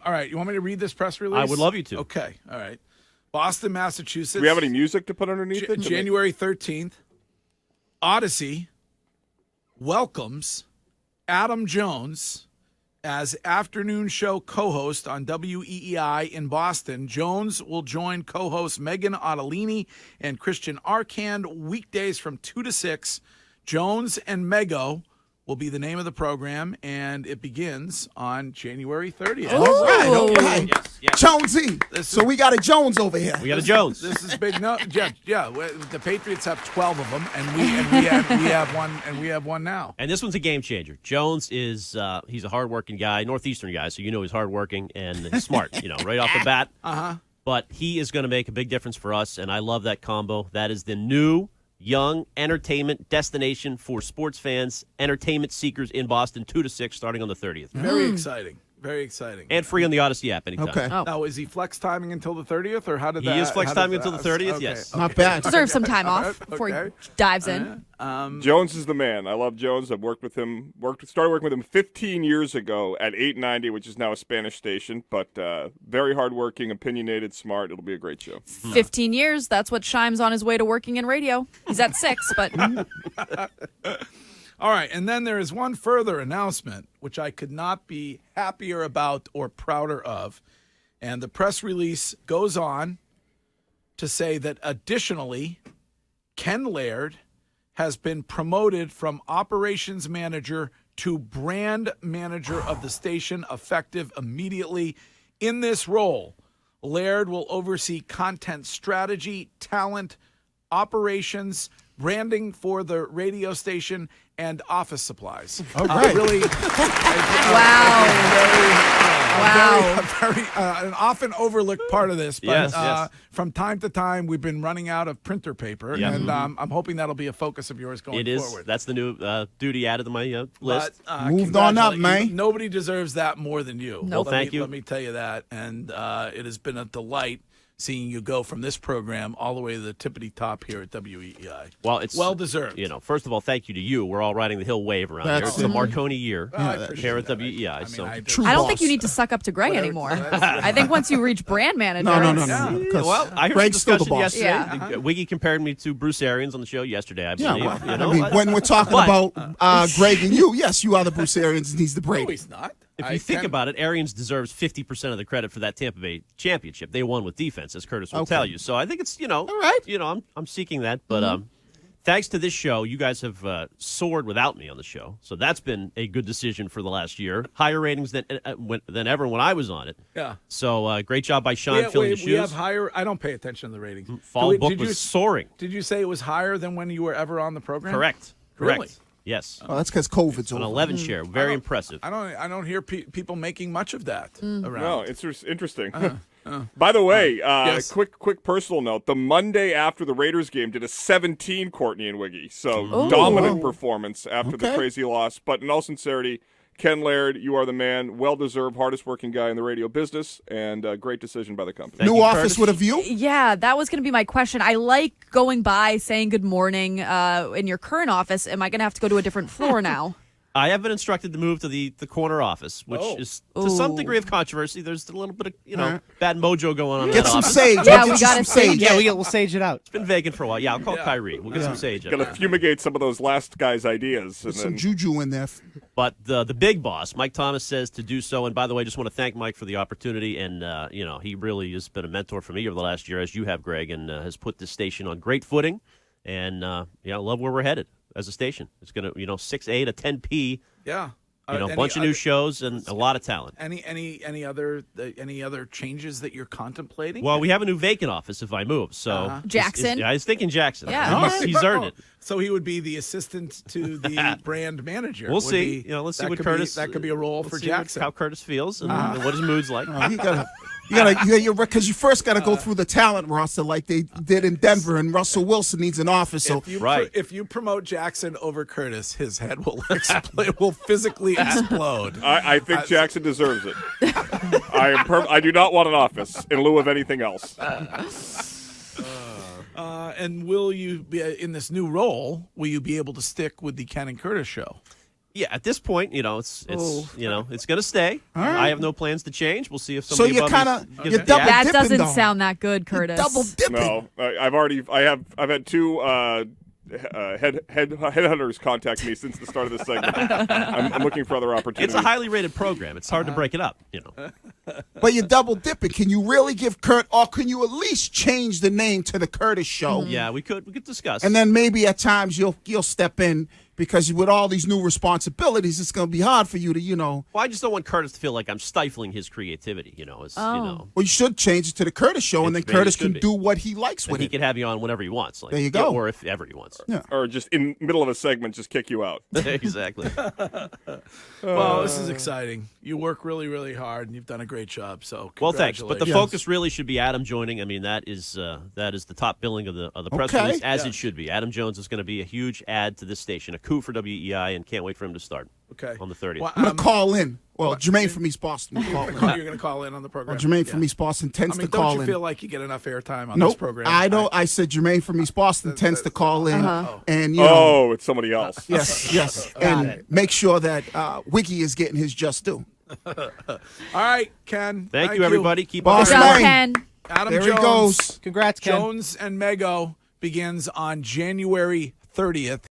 All right. You want me to read this press release? I would love you to. Okay. All right. Boston, Massachusetts. Do we have any music to put underneath it? January 13th. Audacy welcomes Adam Jones as afternoon show co-host on WEEI in Boston. Jones will join co-hosts Megan Ottolini and Christian Arcand weekdays from 2 to 6. Jones and Mego will be the name of the program, and it begins on January 30th. All right. Yes. Jonesy. So we got a Jones over here. We got a Jones. This is big. No, yeah. The Patriots have 12 of them, and we have one, and we have one now. And this one's a game changer. Jones is he's a hardworking guy, Northeastern guy, so he's hardworking and he's smart, right off the bat. But he is going to make a big difference for us, and I love that combo. That is the new young entertainment destination for sports fans, entertainment seekers in Boston, 2 to 6, starting on the 30th. Very exciting. Very exciting. And free on the Odyssey app anytime. Okay. Oh. Now, is he flex timing until the 30th, or how did that? He is flex timing until the 30th, okay. yes. Not bad. Deserves some time off before he dives in. Jones is the man. I love Jones. I've worked with him. Started working with him 15 years ago at 890, which is now a Spanish station. But very hardworking, opinionated, smart. It'll be a great show. 15 years. That's what Shime's on his way to working in radio. He's at 6, but All right, and then there is one further announcement, which I could not be happier about or prouder of. And the press release goes on to say that additionally, Ken Laird has been promoted from operations manager to brand manager of the station, effective immediately. In this role, Laird will oversee content strategy, talent, operations, branding for the radio station, and office supplies. All right. Really. Wow. Very, an often overlooked part of this. But Yes. From time to time, we've been running out of printer paper, Yeah. and I'm hoping that'll be a focus of yours going It is. forward. That's the new duty added to my list. But, Moved on up, man. Nobody deserves that more than you. Nope. Well, thank you. Let me tell you that. And it has been a delight seeing you go from this program all the way to the tippity top here at WEEI. Well, it's well deserved. First of all, thank you to you. We're all riding the Hill wave around here. That's It's the it. Marconi year I appreciate here at that. WEEI. I mean, so True I don't boss. think you need to suck up to Greg anymore. That's- I think once you reach brand manager. No. Yeah. 'Cause well, I heard Greg's some still the discussion boss. yesterday. Yeah. Wiggy compared me to Bruce Arians on the show yesterday, I Yeah, believe. well, when we're talking But- about Greg and you, yes, you are the Bruce Arians and he's the No, Brady. he's not. If you think about it, Arians deserves 50% of the credit for that Tampa Bay championship. They won with defense, as Curtis will Okay. tell you. So I think it's, All right. I'm seeking that. But thanks to this show, you guys have soared without me on the show. So that's been a good decision for the last year. Higher ratings than ever when I was on it. Yeah. So great job by Sean filling the we have shoes. higher. I don't pay attention to the ratings. Fall book did was you, soaring. Did you say it was higher than when you were ever on the program? Correct. Really? Yes. Oh, that's because COVID's An over. 11 share. Very impressive. I don't hear people making much of that around. No, it's just interesting. By the way, yes. quick personal note. The Monday after the Raiders game did a 17 Courtney and Wiggy. So Ooh. dominant performance after the Okay. crazy loss. But in all sincerity, Ken Laird, you are the man. Well-deserved, hardest-working guy in the radio business, and a great decision by the company. Thank New you, office Curtis. with a view? Yeah, that was going to be my question. I like going by, saying good morning in your current office. Am I going to have to go to a different floor now? I have been instructed to move to the corner office, which is to some degree of controversy. There's a little bit of bad mojo going on. in Get that some office. sage. Yeah, Get we you gotta some sage. sage. Yeah, we'll sage it out. It's been vacant for a while. Yeah, I'll call Kyrie. We'll get some sage up Got to there. fumigate some of those last guy's ideas. And Some then juju in there. But the big boss, Mike Thomas, says to do so. And by the way, just want to thank Mike for the opportunity. And he really has been a mentor for me over the last year, as you have, Greg, and has put this station on great footing. And love where we're headed as a station. It's gonna 6A to 10P. Yeah. A bunch of new shows and a lot of talent. Any other changes that you're contemplating? Well, we have a new vacant office if I move. So Jackson? I was thinking Jackson. Yeah. He's earned it. So he would be the assistant to the brand manager. We'll Would see. be- Let's see that what could Curtis. That could be a role let's for see Jackson. how Curtis feels and what his mood's like. Because you first got to go through the talent roster like they did in Denver, and Russell Wilson needs an office. So If you promote Jackson over Curtis, his head will will physically explode. I think Jackson deserves it. I do not want an office in lieu of anything else. And will you be in this new role? Will you be able to stick with the Ken and Curtis show? Yeah, at this point, it's Oh. it's going to stay. right. I have no plans to change. We'll see if So somebody you're above me kinda- gives you're me the double act. That dipping, doesn't though. sound that good, Curtis. Double dipping. No, I've had two headhunters contact me since the start of this segment. I'm looking for other opportunities. It's a highly rated program. It's hard to break it up. But you're double dipping. Can you really give Kurt, or can you at least change the name to the Curtis Show? Yeah, we could discuss. And then maybe at times you'll step in, because with all these new responsibilities, it's going to be hard for you to, Well, I just don't want Curtis to feel like I'm stifling his creativity. Well, you should change it to the Curtis Show, and then Maybe it Curtis should can be. do what he likes And with he it. can have you on whenever he wants. There you go. Or if ever he wants. Yeah. Or just in middle of a segment, just kick you out. Exactly. Well, this is exciting. You work really, really hard, and you've done a great job. So, Well, thanks. But the congratulations. focus really should be Adam joining. I mean, that is the top billing of the press Okay. release, as Yeah. it should be. Adam Jones is going to be a huge add to this station, a coup for WEI, and can't wait for him to start. Okay. On the 30th. Well, I'm going to call in. Well, Jermaine from East Boston will call in. you're going to call in on the program. Jermaine Yeah. from East Boston tends I mean, to call don't you in. feel like you get enough airtime on this Nope. program? I don't. I said Jermaine from East Boston tends to call in, and Oh, it's somebody else. yes, and make sure that Wiggy is getting his just due. All right, Ken. Thank you, everybody. Keep Boss Good on. job, man. Ken. Adam There Jones. he goes. Congrats, Ken. Jones and Mego begins on January 30th.